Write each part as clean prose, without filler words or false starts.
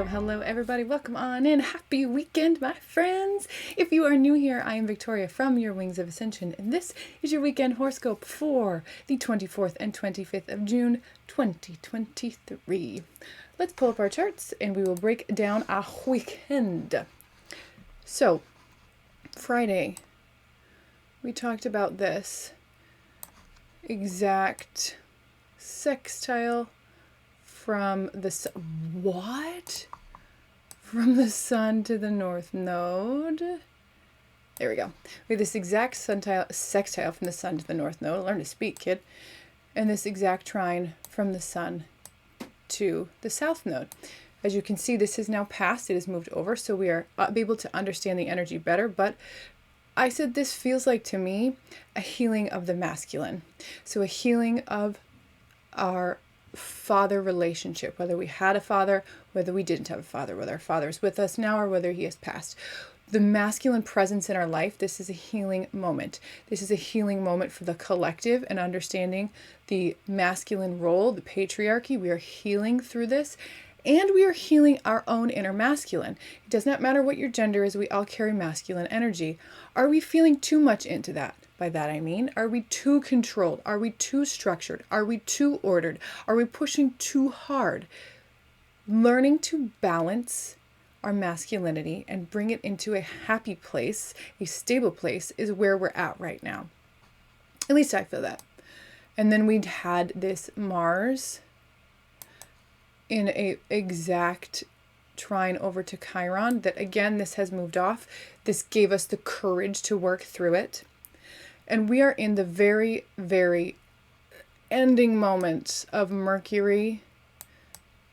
Hello, everybody. Welcome on in. Happy weekend, my friends. If you are new here, I am Victoria from Your Wings of Ascension, and this is your weekend horoscope for the 24th and 25th of June, 2023. Let's pull up our charts, and we will break down our weekend. So, Friday, we talked about this exact sextile from the From the sun to the north node. There we go. We have this exact sextile from the sun to the north node. Learn to speak, kid. And this exact trine from the sun to the south node. As you can see, this has now passed. It has moved over, so we are able to understand the energy better. But I said this feels like, to me, a healing of the masculine. So a healing of our father relationship, whether we had a father, whether we didn't have a father, whether our father is with us now or whether he has passed. The masculine presence in our life, this is a healing moment. This is a healing moment for the collective and understanding the masculine role, the patriarchy. We are healing through this, and we are healing our own inner masculine. It does not matter what your gender is, we all carry masculine energy. Are we feeling too much into that? By that I mean, are we too controlled? Are we too structured? Are we too ordered? Are we pushing too hard? Learning to balance our masculinity and bring it into a happy place, a stable place, is where we're at right now. At least I feel that. And then we'd had this Mars in a exact trine over to Chiron that, again, this has moved off. This gave us the courage to work through it. And we are in the very, very ending moments of Mercury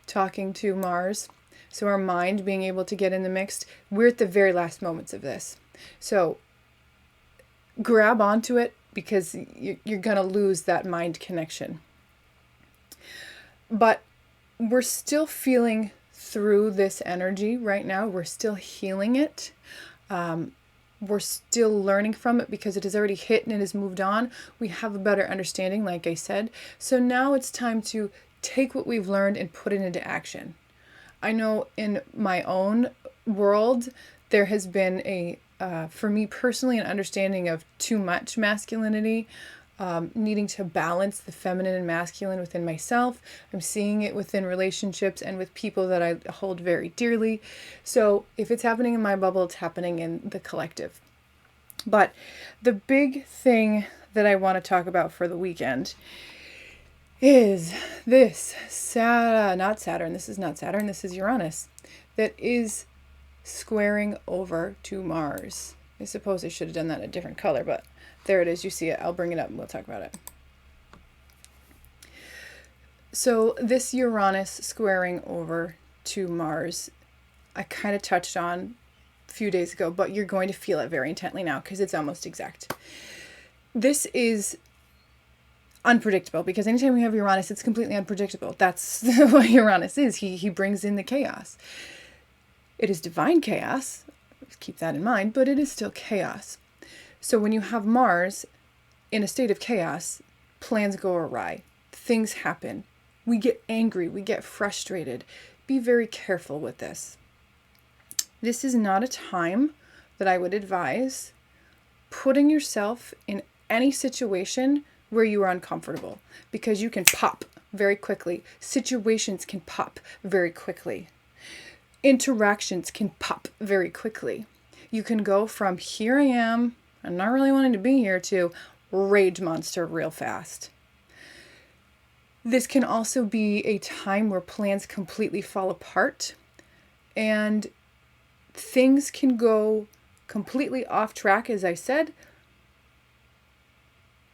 talking to Mars. So our mind being able to get in the mix. We're at the very last moments of this. So grab onto it, because you're going to lose that mind connection. But we're still feeling through this energy right now. We're still healing it. We're still learning from it because it has already hit and it has moved on. We have a better understanding, like I said. So now it's time to take what we've learned and put it into action. I know in my own world, there has been for me personally, an understanding of too much masculinity, needing to balance the feminine and masculine within myself. I'm seeing it within relationships and with people that I hold very dearly. So if it's happening in my bubble, it's happening in the collective. But the big thing that I want to talk about for the weekend is this not Saturn, this is not Saturn, this is Uranus, that is squaring over to Mars. I suppose I should have done that in a different color, but there it is. You see it. I'll bring it up and we'll talk about it. So this Uranus squaring over to Mars, I kind of touched on a few days ago, but you're going to feel it very intently now because it's almost exact. This is unpredictable because anytime we have Uranus, it's completely unpredictable. That's what Uranus is. He brings in the chaos. It is divine chaos. Keep that in mind, but it is still chaos. So when you have Mars in a state of chaos, plans go awry. Things happen. We get angry. We get frustrated. Be very careful with this. This is not a time that I would advise putting yourself in any situation where you are uncomfortable, because you can pop very quickly. Situations can pop very quickly. Interactions can pop very quickly. You can go from here I am, I'm not really wanting to be here, to rage monster real fast. This can also be a time where plans completely fall apart and things can go completely off track, as I said.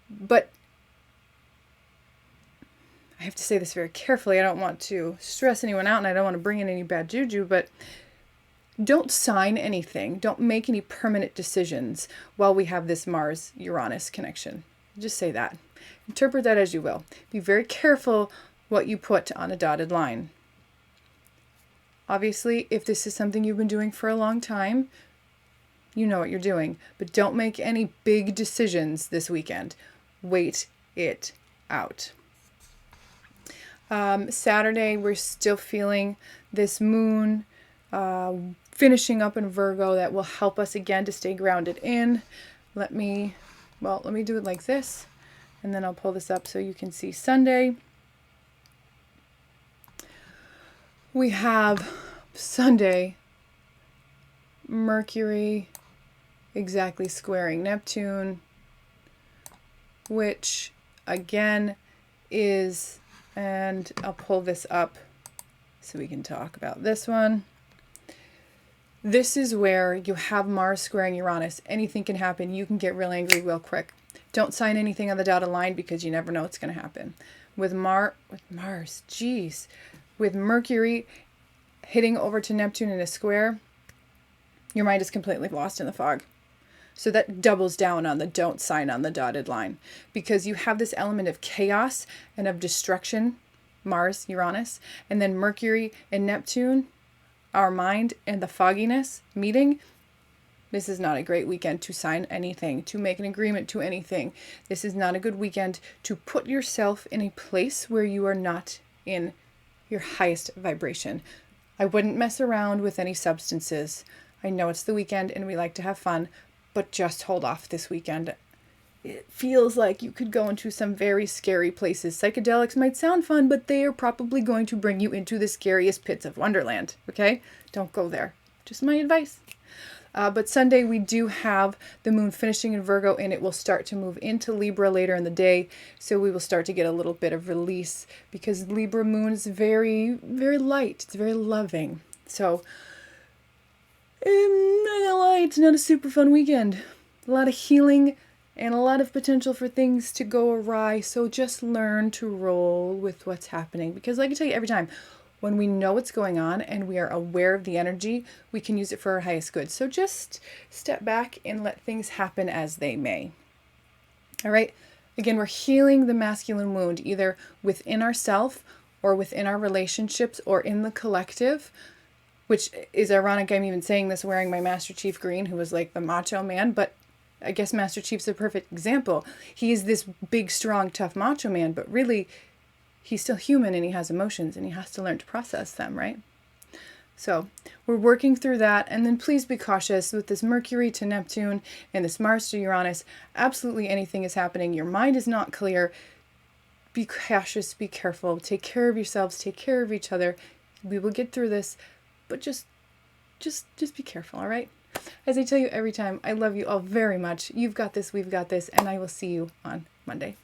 But I have to say this very carefully. I don't want to stress anyone out and I don't want to bring in any bad juju, but don't sign anything. Don't make any permanent decisions while we have this Mars-Uranus connection. Just say that. Interpret that as you will. Be very careful what you put on a dotted line. Obviously, if this is something you've been doing for a long time, you know what you're doing. But don't make any big decisions this weekend. Wait it out. Saturday, we're still feeling this moon finishing up in Virgo that will help us again to stay grounded in. Let me do it like this, and then I'll pull this up so you can see Sunday. We have Sunday, Mercury exactly squaring Neptune, which again is, and I'll pull this up so we can talk about this one. This is where you have Mars squaring Uranus. Anything can happen. You can get real angry real quick. Don't sign anything on the dotted line because you never know what's going to happen. With Mars, geez. With Mercury hitting over to Neptune in a square, your mind is completely lost in the fog. So that doubles down on the don't sign on the dotted line, because you have this element of chaos and of destruction, Mars, Uranus, and then Mercury and Neptune, our mind and the fogginess meeting. This is not a great weekend to sign anything, to make an agreement to anything. This is not a good weekend to put yourself in a place where you are not in your highest vibration. I wouldn't mess around with any substances. I know it's the weekend and we like to have fun, but just hold off this weekend. It feels like you could go into some very scary places. Psychedelics might sound fun, but they are probably going to bring you into the scariest pits of Wonderland, okay? Don't go there. Just my advice. But Sunday we do have the moon finishing in Virgo, and it will start to move into Libra later in the day. So we will start to get a little bit of release, because Libra moon is very, very light. It's very loving. So I'm not gonna lie, it's not a super fun weekend. A lot of healing and a lot of potential for things to go awry. So just learn to roll with what's happening, because like I tell you every time, when we know what's going on and we are aware of the energy, we can use it for our highest good. So just step back and let things happen as they may. All right. Again, we're healing the masculine wound, either within ourselves or within our relationships or in the collective, which is ironic. I'm even saying this wearing my Master Chief green, who was like the macho man, but I guess Master Chief's a perfect example. He is this big, strong, tough macho man, but really he's still human and he has emotions and he has to learn to process them, right? So we're working through that. And then please be cautious with this Mercury to Neptune and this Mars to Uranus. Absolutely anything is happening. Your mind is not clear. Be cautious, be careful, take care of yourselves, take care of each other. We will get through this, but just be careful, all right? As I tell you every time, I love you all very much. You've got this, we've got this, and I will see you on Monday.